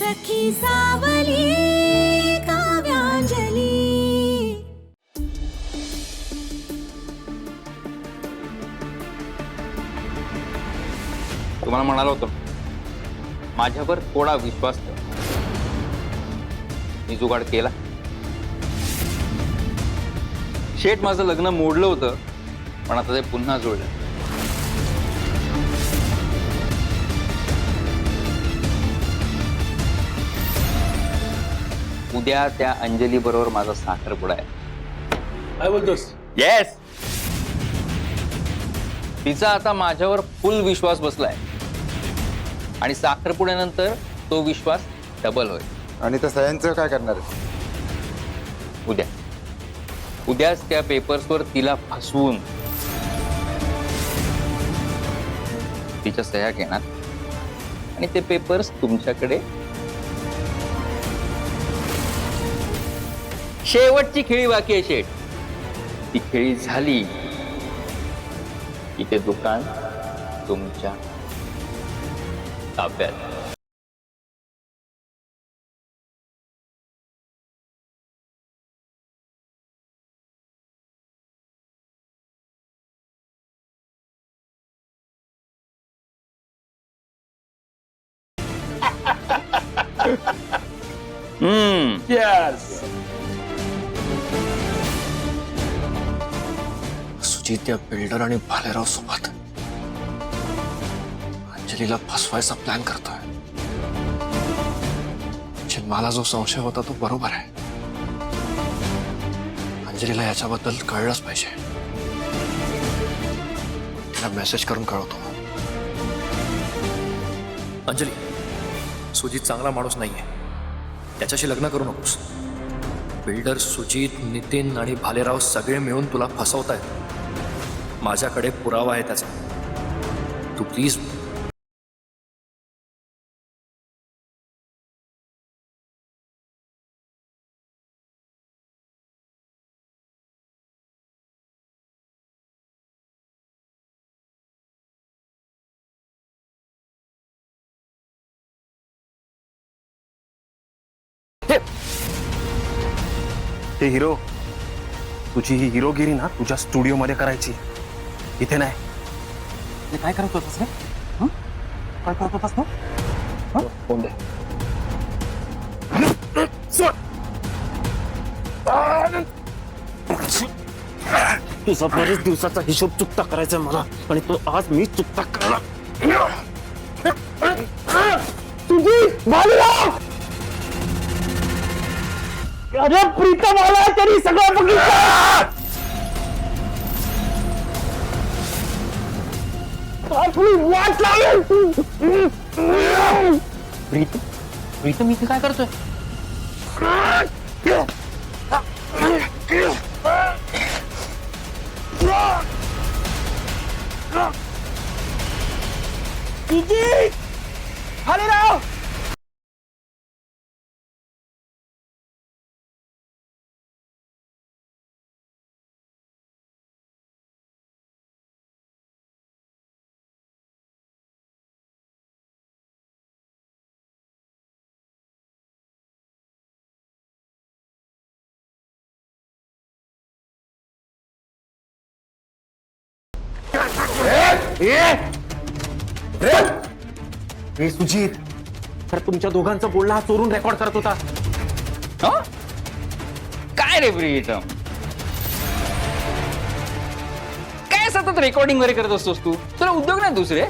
सखी सावली काव्यांजली। तुम्हाला म्हणालो होतो माझ्यावर थोडा विश्वास ठेवा। मी जुगाड केला। शेठ माझं लग्न मोडलं होतं पण आता ते पुन्हा जुळलं। उद्या त्या अंजली बरोबर माझा साखरपुडा आहे। काय बोलतोस? येस, तिचा आता माझ्यावर फुल विश्वास बसलाय आणि साखरपुड्यानंतर तो विश्वास डबल होईल। आणि त्या सह्यांचं काय करणार? उद्याच त्या पेपर्सवर तिला फसवून तिच्या सह्या घेणार आणि ते पेपर्स तुमच्याकडे। शेवटची खेळी बाकी आहे शेठ। ती खेळी झाली की ते दुकान तुमच्या ताब्यात। Yes. सुजीत त्या बिल्डर आणि भालेराव सोबत अंजलीला फसवायचा प्लॅन करतोय। मला जो संशय होता तो बरोबर आहे। अंजलीला याच्याबद्दल कळलंच पाहिजे। तिला मेसेज करून कळवतो। अंजली, सुजीत चांगला माणूस नाहीये, त्याच्याशी लग्न करू नकोस। बिल्डर सुजीत, नितीन आणि भालेराव सगळे मिळून तुला फसवतायत। माझ्याकडे पुरावा आहे त्याचा। तू प्लीज हे हिरो, तुझी ही हिरोगिरी ना तुझ्या स्टुडिओ मध्ये करायची, इथे नाही। हे काय करत होतास रे? काय करत होतास तू? फोन दे। तुझा बरेच दिवसाचा हिशोब चुकता करायचा मला आणि तो आज मी चुकता करणार। तुझी भालेराव, अरे प्रीतम आला तरी सगळं बघितलं। आपली वाट लागेल। प्रीतम इथे काय करतोय? भालेराव, हे सुजीत, तर तुमच्या दोघांचं बोलणं हा चोरून रेकॉर्ड करत होता। काय रे प्रीतम, काय सतत रेकॉर्डिंग वगैरे करत असतोस तू? तुला उद्योग नाही दुसरे?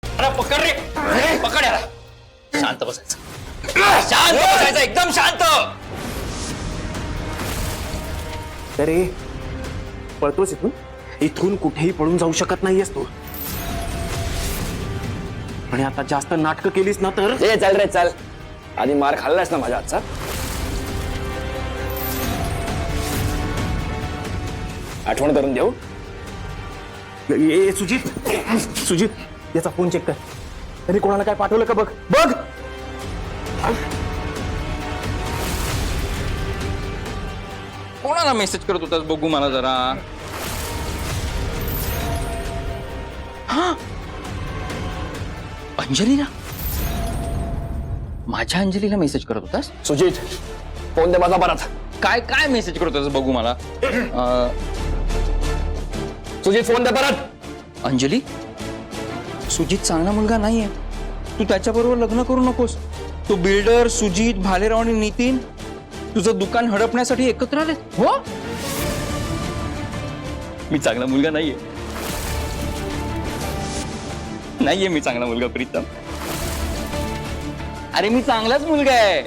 अरे पकड रे, पकड याला। शांत बसायचं, शांत बसायचं, एकदम शांत। अरे पळतोस इथून? इथून कुठेही पळून जाऊ शकत नाहीयेस तू। आणि आता जास्त नाटकं केलीस ना तर ए चल रे चल, आधी मार खाल्लास ना माझ्या हातचा. आठवण करून देऊ. ए सुजित सुजित याचा फोन चेक कर. तरी कोणाला काय पाठवलं का बघ बघ. कोणाला मेसेज करत होतास बघू मला जरा. हा, अंजलीला. माझ्या अंजलीला मेसेज करत होतास. सुजित फोन दे माझा परत. काय काय मेसेज करत होतास बघू मला. सुजित फोन दे परत. अंजली, सुजित चांगला मुलगा नाहीये. तू त्याच्याबरोबर लग्न करू नकोस. तो बिल्डर सुजित, भालेराव आणि नितीन तुझं दुकान हडपण्यासाठी एकत्र आले. हो, मी चांगला मुलगा नाहीये. नाहीये मी चांगला मुलगा प्रीतम. अरे मी चांगलाच मुलगा आहे.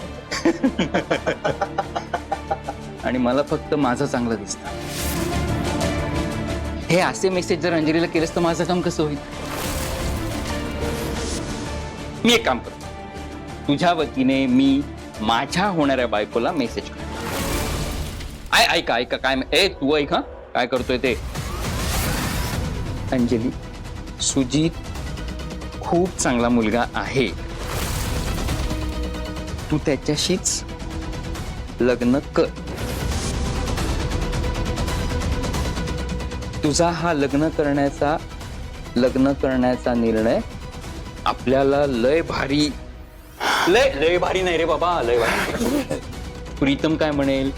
आणि मला फक्त माझं चांगलं दिसतं. हे असे मेसेज जर अंजलीला केलंस तर माझं काम कसं होईल. मी एक काम करतो, तुझ्या वतीने मी माझ्या होणाऱ्या बायकोला मेसेज करतो. ऐका ऐका काय तू ऐक. हा, काय करतोय ते. अंजली, सुजित खूप चांगला मुलगा आहे. तू त्याच्याशीच लग्न कर. तुझा हा लग्न करण्याचा निर्णय आपल्याला लय भारी नाही रे बाबा, लय भारी. प्रीतम काय म्हणेल,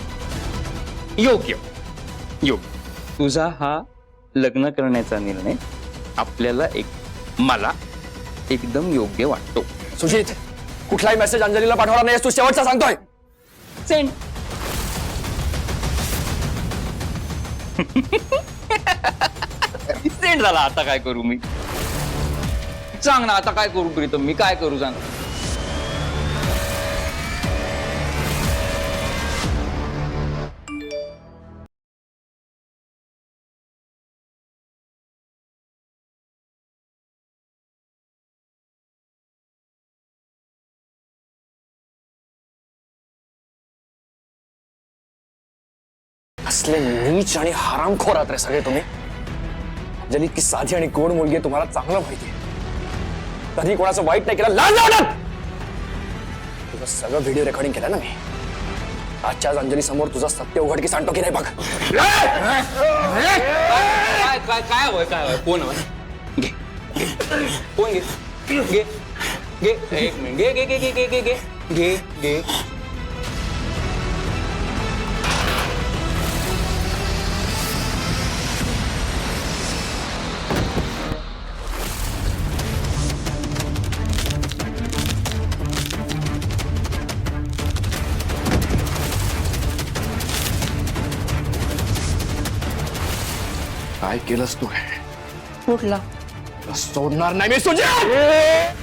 योग्य. तुझा हा लग्न करण्याचा निर्णय आपल्याला मला एकदम योग्य वाटतो. सुजित कुठलाही मेसेज अंजलीला पाठवला नाहीस तू, शेवटचा सांगतोय. सेंड. सेंड झाला. आता काय करू मी. सांग ना आता काय करू प्रीतम, मी काय करू सांग. असले नीच आणि हरामखोर आहात रे सगळे तुम्ही. अंजली इतकी साधी आणि गोड मुलगी आहे, तुम्हाला चांगलं माहिती आहे. कधी कोणाचं वाईट नाही केलं, लाज लावलं. तुझं सगळं व्हिडिओ रेकॉर्डिंग केलं ना मी. आजच्याच अंजली समोर तुझं सत्य उघडकीस सांगतो की नाही बघ. काय होय फोन हवं. घे फोन घे. एक मिनिट. घे. काय केलंस तू. कुठला. सोडणार नाही मी सुजित.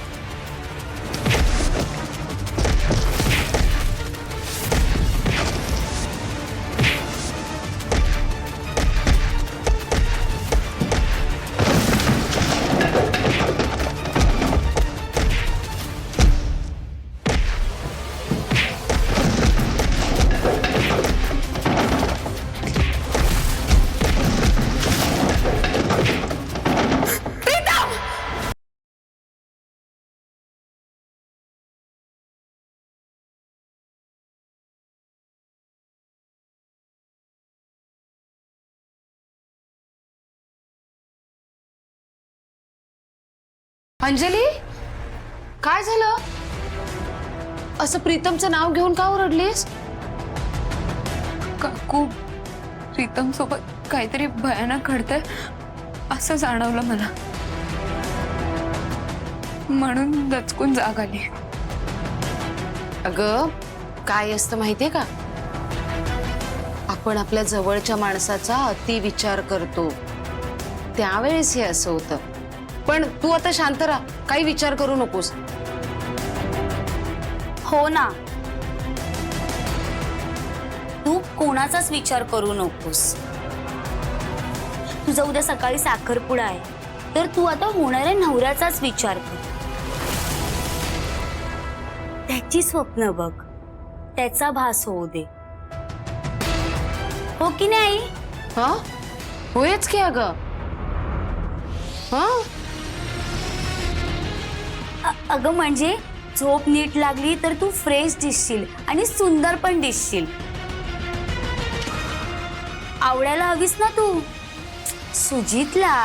अंजली, काय झालं. असं प्रीतमचं नाव घेऊन का ओरडलीस. काकू, प्रीतम सोबत काहीतरी भयानक घडतंय असं जाणवलं मला, म्हणून दचकून जाग आली. अगं काय असतं माहितीये का, आपण आपल्या जवळच्या माणसाचा अति विचार करतो, त्यावेळेस हे असं होतं. पण तू आता शांत राहा, काही विचार करू नकोस. हो ना, तू कोणाचाच विचार करू नकोस. तुझा उद्या सकाळी साखरपुडा आहे, तर तू आता होणाऱ्या नवऱ्याचाच विचार कर. त्याची स्वप्न बघ, त्याचा भास होऊ दे, हो की नाही? हा होयच की अगं. हा अगं म्हणजे झोप नीट लागली तर तू फ्रेश दिसशील आणि सुंदर पण दिसशील. आवडायला हवीस ना तू सुजितला.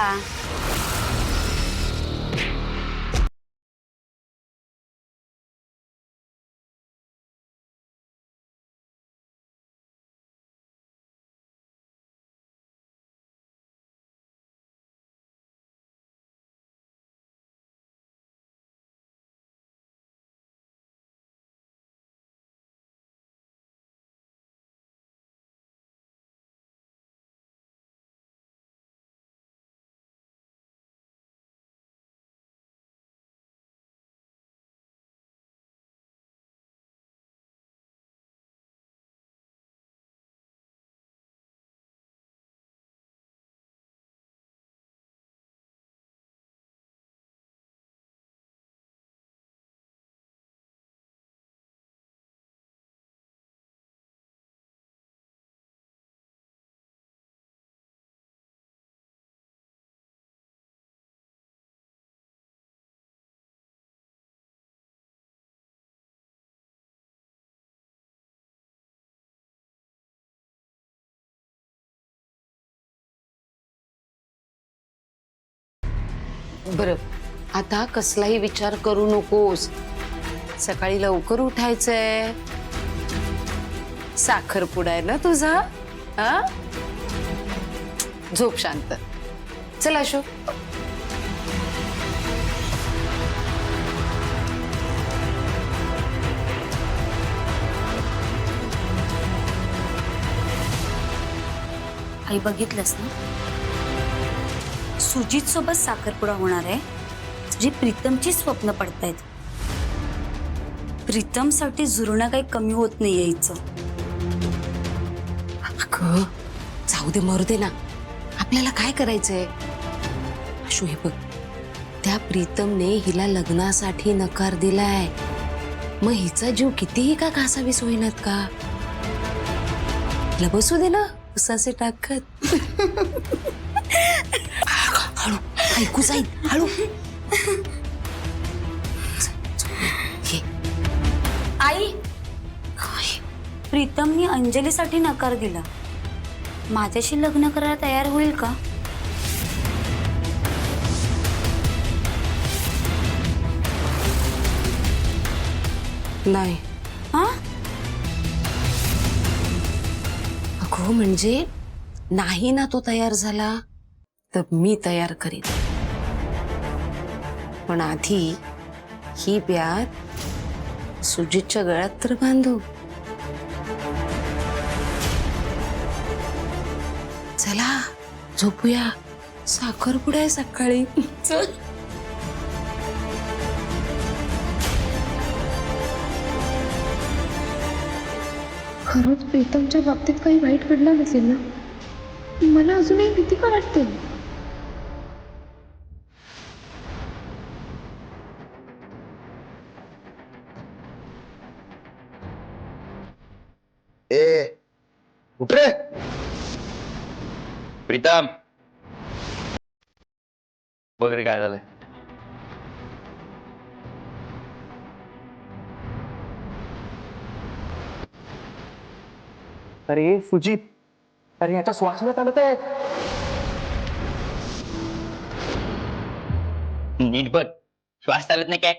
बरं, आता कसलाही विचार करू नकोस. सकाळी लवकर उठायचंय. साखरपुडा आहे ना तुझा. हा झोप शांत. चल अशोक. आई बघितलंस ना, सुजित सोबत साखरपुडा होणार आहे. तुझी प्रीतमची स्वप्न पडतायत. प्रीतमसाठी जुळणं काही कमी होत नाही यायचं. अगं जाऊ दे, मरू दे ना. आपल्याला काय करायचंय. अशू हे बघ, त्या प्रीतमने हिला लग्नासाठी नकार दिलाय. मग हिचा जीव कितीही का घासावीस होईनात का. हिला बसू दे ना उसाचे टाकत. हळू ऐकू जाईल. हळू ये. आई, प्रीतमने अंजलीसाठी नकार दिला. माझ्याशी लग्न करायला तयार होईल का? नाही. हा, अगो म्हणजे नाही ना तो तयार झाला तर मी तयार करीन. पण आधी ही ब्यात सुजितच्या गळ्यात तर बांधू. चला झोपूया. साखरपुडा आहे सकाळी. चल. खरंच प्रीतमच्या बाबतीत काही वाईट घडलं नसेल ना. मला अजूनही भीती का वाटते. उठ रे. प्रीतम बघ रे काय झालंय. अरे सुजित, अरे याचा श्वास न चालत आहे. नीट बघ, श्वास चालत नाही काय.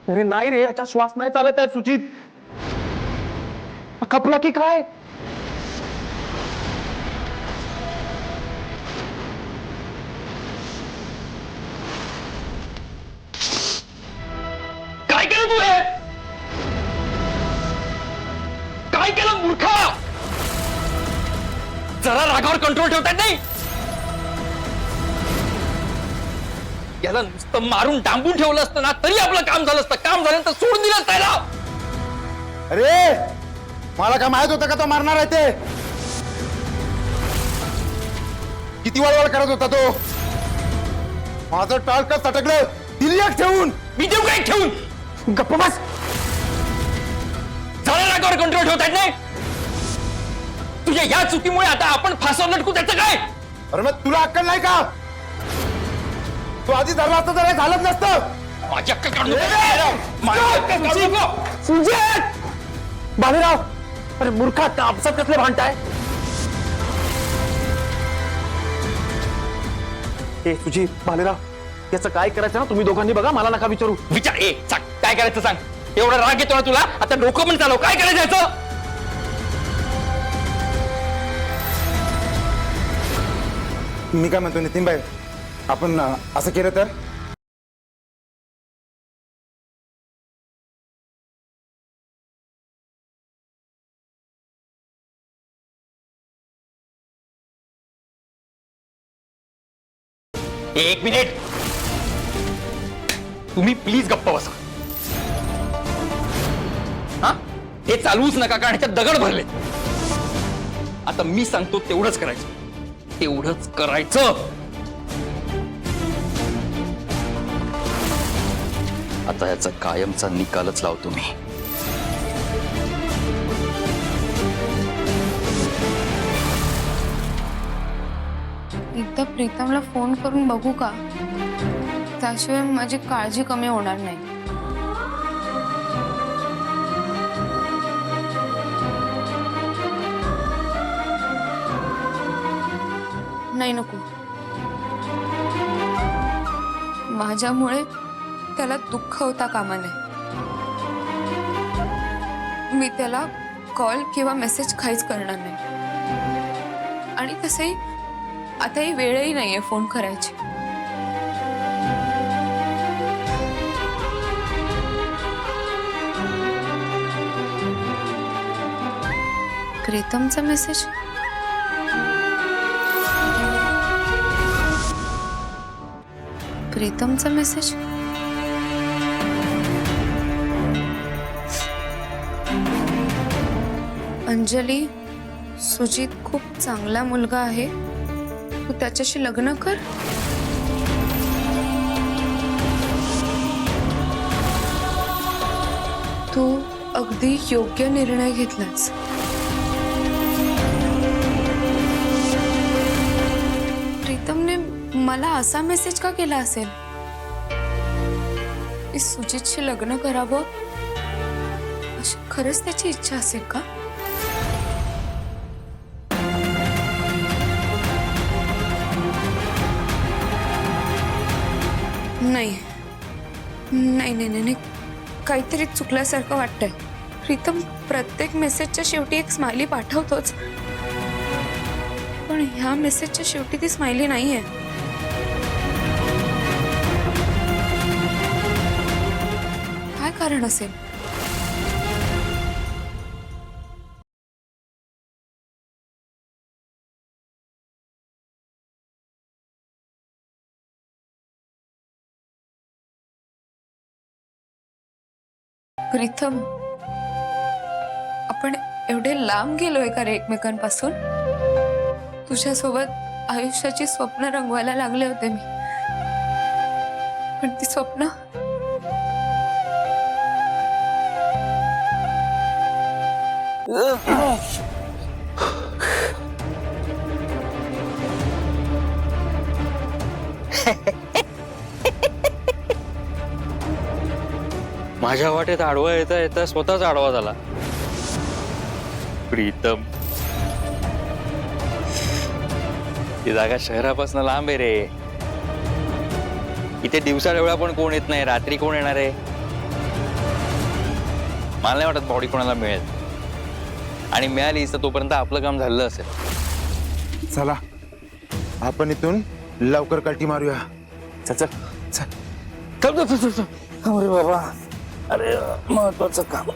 अरे नाही रे, याचा श्वास नाही चालत आहे सुजित. खपला की काय. काय केलं तू हे. काय केलं मूर्खा. जरा रागावर कंट्रोल ठेवतात नाही. याला नुसतं मारून डांबून ठेवलं असतं ना तरी आपलं काम झालं असतं. काम झाल्यानंतर सोडून दिलं असतं याला. अरे मला काय माहित होतं का तो मारणार आहे ते? किती वळवळ करत होता तो? माझं टाळक सटकलं दिल्लीत ठेवून. मी देऊ काय ठेवून? गप्प बस. झालं नाकावर कंट्रोल ठेवता येत नाही. तुझ्या या चुकीमुळे आता आपण फासावर लटकू त्याचं काय? अरे मग तुला अक्कल नाही का? तू आधी धरला असता तर हे झालंच नसतं. माझी अक्कल काढू नको. माझी अक्कल काढू नको. सुजित! बालेराव, अरे मूर्खा, आपसात कसले भांडताय? ए तुझी बालेराव, याचं काय करायचं ना तुम्ही दोघांनी बघा, मला नका विचारू. विचार. सांग काय करायचं सांग. एवढा राग येतो ना तुला? आता डोकं पण चालव. काय करायचं याचं? मी काय म्हणतो नितीन भाई, आपण असं केलं तर? एक मिनिट. तुम्ही प्लीज गप्प बसा. हा, हे चालवूच नका कारण ह्याच्यात दगड भरले. आता मी सांगतो तेवढंच करायचं. तेवढंच करायचं. आता ह्याचा कायमचा निकालच लावतो मी. एकदा प्रीतमला फोन करून बघू का? त्याशिवाय माझी काळजी कमी होणार नाही. नाही, नको. माझ्यामुळे त्याला दुःख होता कामा नये. मी त्याला कॉल किंवा मेसेज काहीच करणार नाही. आणि तसंही आता ही वेळही नाहीये फोन करायची. प्रीतमचा मेसेज. प्रीतमचा मेसेज. अंजली, सुजित खूप चांगला मुलगा आहे, तू त्याच्याशी लग्न कर. तू अगदी योग्य निर्णय घेतलास. प्रीतमने मला असा मेसेज का केला असेल की सुजितशी लग्न करावं अशी खरंच त्याची इच्छा असेल का? नाही नाही नाही नाही, काहीतरी चुकल्यासारखं वाटतंय. प्रीतम प्रत्येक मेसेजच्या शेवटी एक स्माइली पाठवतोच, पण ह्या मेसेजच्या शेवटी ती स्माइली नाहीये. काय कारण असेल? प्रीतम, आपण एवढे लांब गेलोय का रे एकमेकांपासून? तुझ्यासोबत आयुष्याची स्वप्न रंगवायला लागले होते मी, पण ती स्वप्न माझ्या वाटेत आडवा येता येता स्वतःच आडवा झाला. प्रीतम, ती जागा शहरापासून लांब आहे रे. इथे दिवसा डोळा पण कोण येत नाही, रात्री कोण येणार आहे? मला नाही वाटत बॉडी कोणाला मिळेल, आणि मिळाली तर तोपर्यंत आपलं काम झालं असेल. चला आपण इथून लवकर कल्टी मारूया. चल चल चल. अरे बाबा, अरे महत्वाचं काम.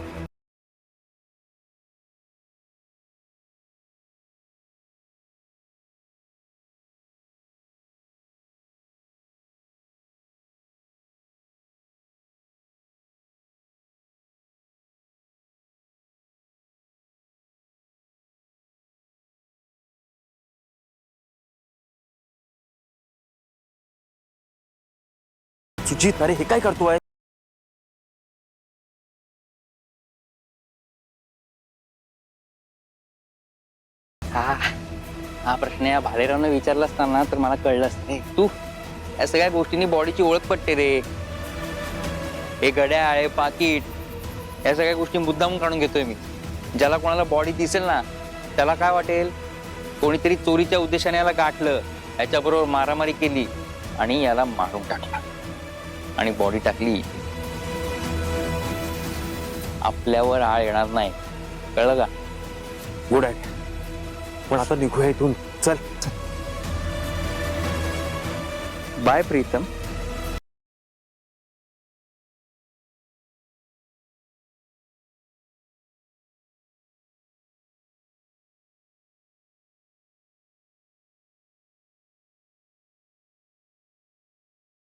सुजित अरे हे काय करतोय? हा प्रश्न या भालेरावनं विचारला असताना तर मला कळलंच नाही. तू या सगळ्या गोष्टींनी बॉडीची ओळख पटते रे. हे घड्याळ आहे पाकिट या सगळ्या गोष्टी मुद्दाम काढून घेतोय मी. ज्याला कोणाला बॉडी दिसेल ना त्याला काय वाटेल कोणीतरी चोरीच्या उद्देशाने याला गाठलं, याच्याबरोबर मारामारी केली आणि याला मारून टाकलं आणि बॉडी टाकली. आपल्यावर आळ येणार नाही, कळलं का? Good idea. पण आता निघूया इथून. चल बाय प्रीतम.